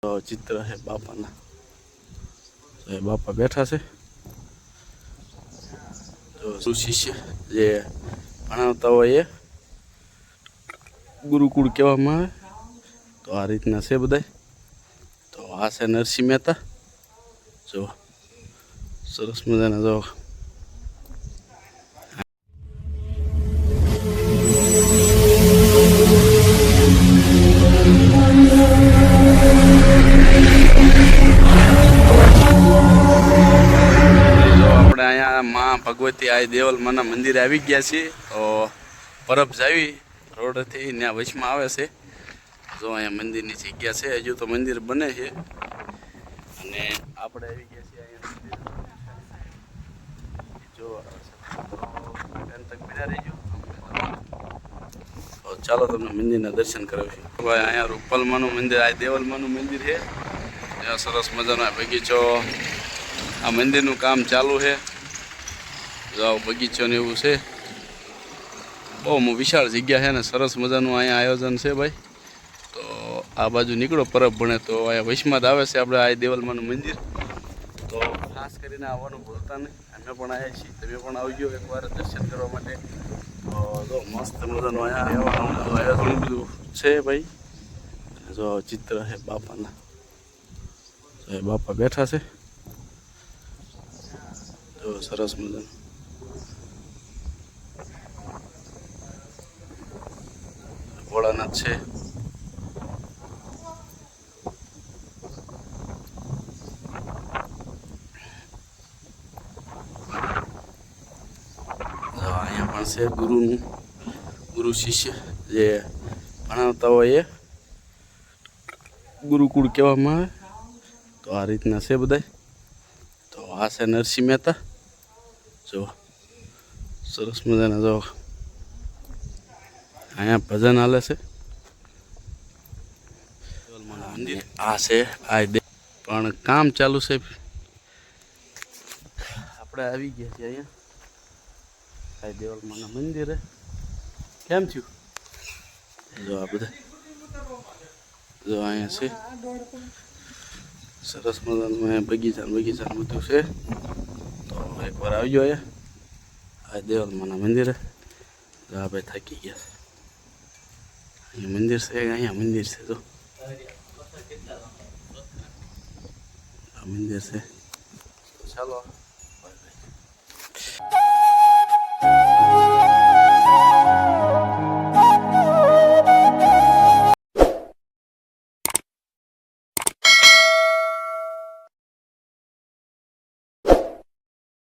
ચિત્ર છે બાપાના. તો એ બાપા બેઠા છે. તો શિષ્ય જે ભણાવતા હોય એ ગુરુકુળ કહેવામાં આવે. તો આ રીતના છે બધાય. તો આ છે નરસિંહ મહેતા. જો સરસ મજાના જો માં ભગવતી આ દેવલમાના મંદિરે આવી ગયા છીએ. તો પરબ જાવી રોડથી ત્યાં વચમાં આવે છે. જો અહીંયા મંદિરની જગ્યા છે. હજુ તો મંદિર બને છે અને આપણે આવી ગયા છીએ અહીંયા. જો બિના રહીજો. ચાલો તમને મંદિરના દર્શન કરાવીશું. ભાઈ અહીંયા રૂપલમાનું મંદિર, આ દેવલમાનું મંદિર છે. ત્યાં સરસ મજાનો બગીચો. આ મંદિરનું કામ ચાલુ છે. જો બગીચો ને એવું છે. બહુ વિશાળ જગ્યા છે ને સરસ મજાનું અહીંયા આયોજન છે ભાઈ. તો આ બાજુ નીકળો પરબ ભણે તો અહીંયા વૈષ્ણવ આવે છે આપણે આ દેવલમાનું મંદિર. તો ખાસ કરીને આવવાનું ભૂલતા નહીં. અમે પણ આવ્યા છીએ, તમે પણ આવજો એકવાર દર્શન કરવા માટે. તો જો મસ્ત મજાનું અહીંયા આયોજન બધું છે ભાઈ. જો ચિત્ર છે બાપાના. તો એ બાપા બેઠા છે. જો સરસ મજાનું ભોળાનાથ છે. અહીંયા પણ છે ગુરુ શિષ્ય જે ભણાવતા હોય એ ગુરુકુળ કહેવામાં આવે. તો આ રીતના છે બધાય. તો આ છે નરસિંહ મહેતા. જો સરસ મજાના જો અહીંયા ભજન હાલે છે. મંદિર આ છે આ પણ કામ ચાલુ છે. આપણે આવી ગયા છીએ અહીંયા આ દેવલમાના મંદિરે. કેમ થયું? જો આ બધા જો અહીંયા છે સરસ મજાનું બગીચા બધું છે. તો એકવાર આવજો અહીંયા આ દેવલમાના મંદિરે. જો આ ભાઈ થાકી ગયા. અહીંયા મંદિર છે. અહીંયા મંદિર છે. જો આ મંદિર છે. ચાલો.